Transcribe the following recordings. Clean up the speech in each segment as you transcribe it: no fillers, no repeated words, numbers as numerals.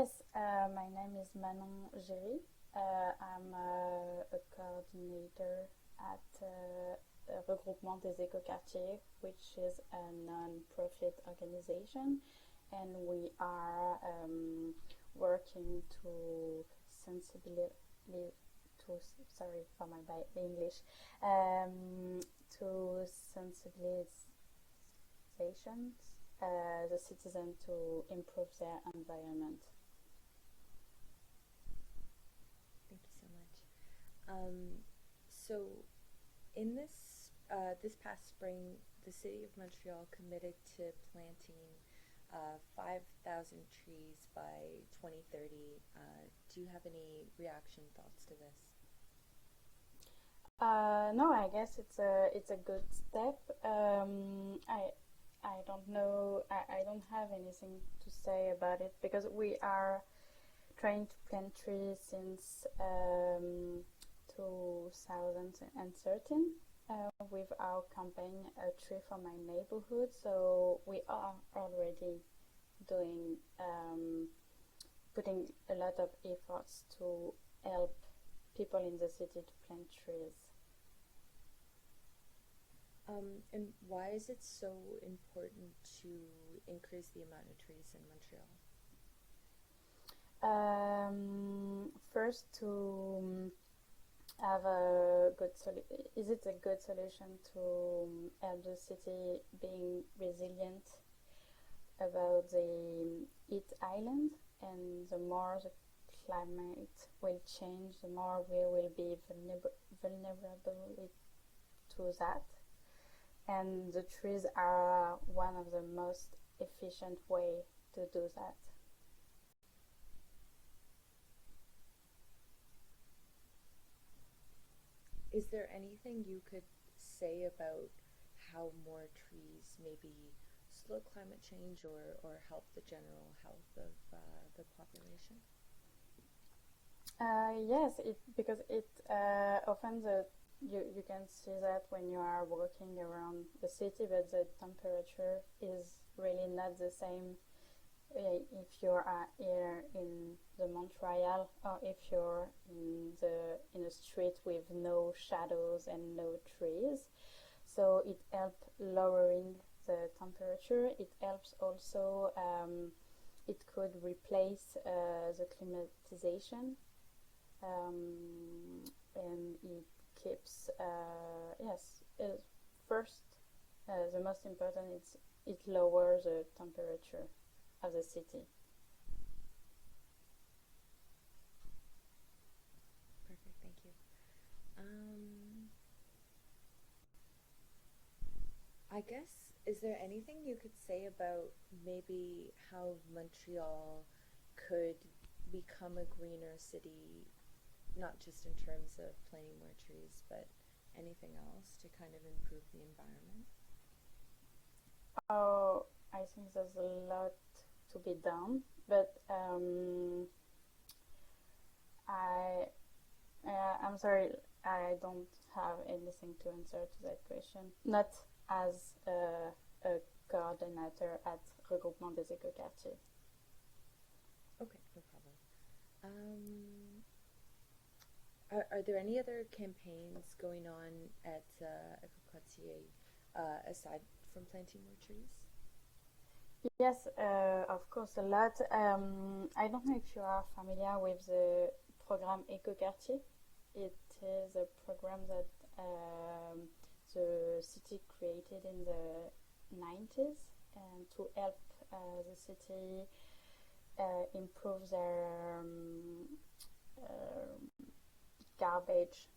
Yes, my name is Manon Giri. I'm a coordinator at Regroupement des Écoquartiers, which is a non-profit organization, and we are working to sensibilize to sorry for my English to sensibilizations the citizen to improve their environment. Thank you so much. So, in this past spring, the city of Montreal committed to planting 5,000 trees by 2030. Do you have any reaction thoughts to this? No, I guess it's a good step. I don't know. I don't have anything to say about it because we are trying to plant trees since 2013 with our campaign A Tree for My Neighborhood. So we are already doing putting a lot of efforts to help people in the city to plant trees. And why is it so important to increase the amount of trees in Montreal? First, to have a is it a good solution to help the city being resilient about the heat island, and the more the climate will change, the more we will be vulnerable to that. And the trees are one of the most efficient way to do that. Is there anything you could say about how more trees maybe slow climate change or help the general health of the population? Yes, because it often you can see that when you are walking around the city, but the temperature is really not the same if you are here in the Montreal or if you're in a street with no shadows and no trees. So it helps lowering the temperature. It helps also. It could replace the climatization, and it keeps yes. First, the most important is it lowers the temperature of the city. Perfect, thank you. I guess, is there anything you could say about maybe how Montreal could become a greener city, not just in terms of planting more trees, but anything else to kind of improve the environment? Oh, I think there's a lot to be done, but I I'm sorry, I don't have anything to answer to that question. Not as a coordinator at Regroupement des Écoquartiers. Okay, no problem. Um, are there any other campaigns going on at EcoQuartier aside from planting more trees? Yes, of course, a lot. I don't know if you are familiar with the program EcoGachi. It is a program that the city created in the 90s and to help the city improve their garbage.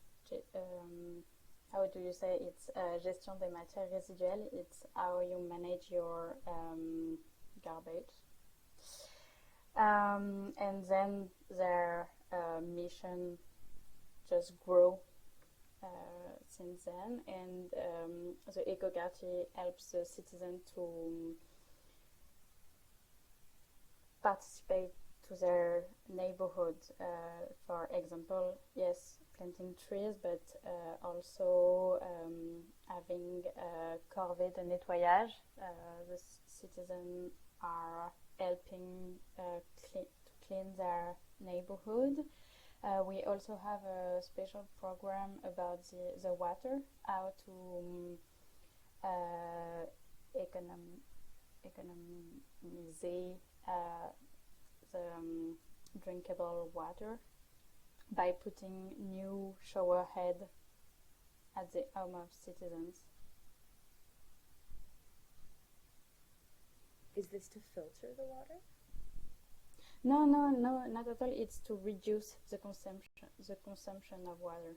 How do you say it's gestion des matières résiduelles? It's how you manage your garbage. And then their mission just grow since then, and the EcoGachi helps the citizen to participate to their neighborhood. For example, yes, planting trees, but also having corvée de nettoyage. The citizens are helping to clean their neighborhood. We also have a special program about the water, how to uh, econom- economize the drinkable water by putting new shower head at the home of citizens. Is this to filter the water? No, no, no, not at all. It's to reduce the consumption of water.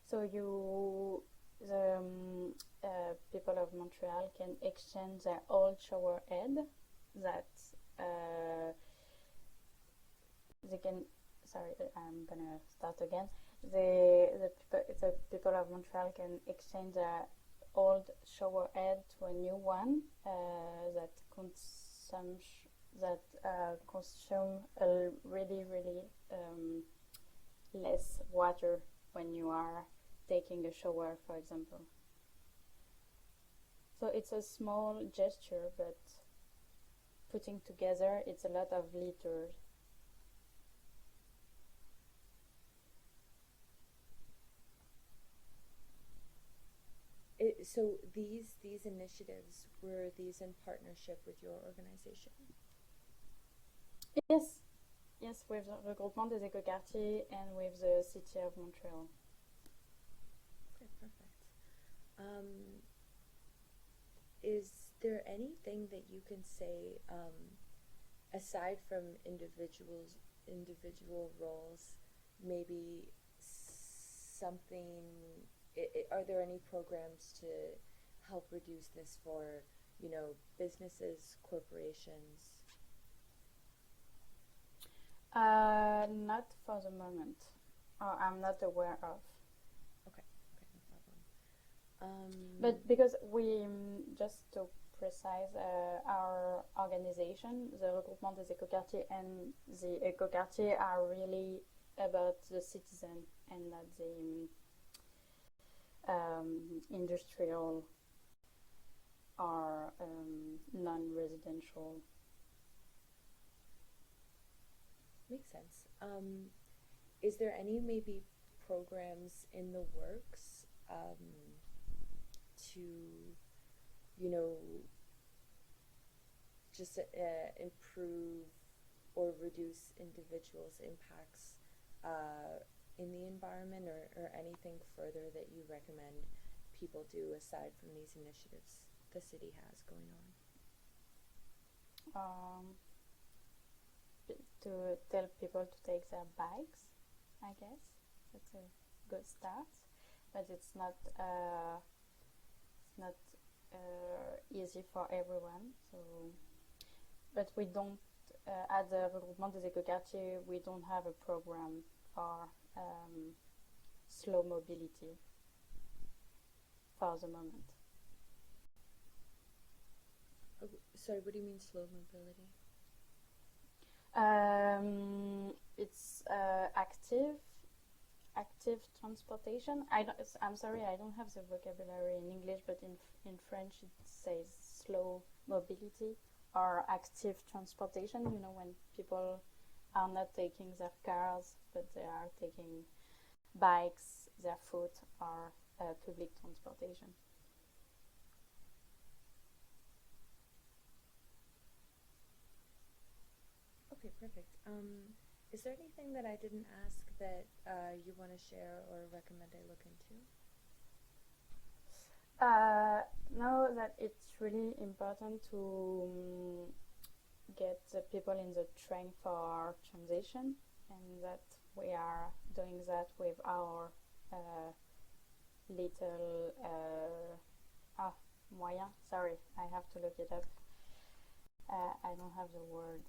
So the people of Montreal can exchange their old shower head that they can. Sorry, I'm gonna start again. The people of Montreal can exchange their old shower head to a new one that consume a really less water when you are taking a shower, for example. So it's a small gesture, but putting together, it's a lot of liters. So these initiatives, were these in partnership with your organization? Yes, yes, with the regroupement des écoquartiers and with the city of Montreal. Okay, perfect. Is there anything that you can say, aside from individual roles, maybe something? Are there any programs to help reduce this for, businesses, corporations? Not for the moment. I'm not aware of. Okay, no problem. But because we, just to precise, our organization, the Regroupement des Écoquartiers and the Écoquartiers are really about the citizen and not the industrial or non-residential. Makes sense. Is there any maybe programs in the works to, just improve or reduce individuals' impacts in the environment, or anything further that you recommend people do aside from these initiatives the city has going on? To tell people to take their bikes, I guess that's a good start, but it's not easy for everyone. So, but we don't at the Regroupement des Écoquartiers we don't have a program for slow mobility for the moment. Oh, sorry, what do you mean slow mobility? It's active transportation. I'm sorry, I don't have the vocabulary in English, but in French it says slow mobility or active transportation. When people are not taking their cars, but they are taking bikes, their foot, or public transportation. Okay, perfect. Is there anything that I didn't ask that you want to share or recommend I look into? Know that it's really important to get the people in the train for transition, and that we are doing that with our little moyen. Sorry, I have to look it up. I don't have the word.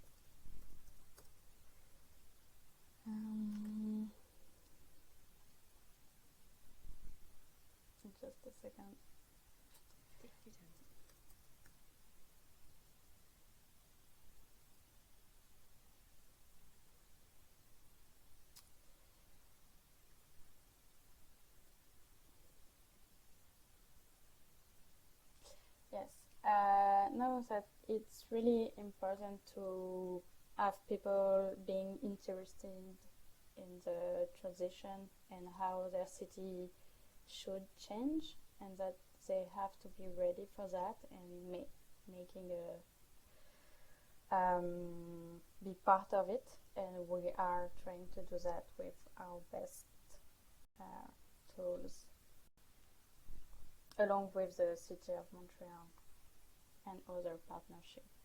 Just a second. Take your time. Yes. No, know that it's really important to have people being interested in the transition and how their city should change, and that they have to be ready for that and making be part of it. And we are trying to do that with our best uh, tools, along with the City of Montreal and other partnerships.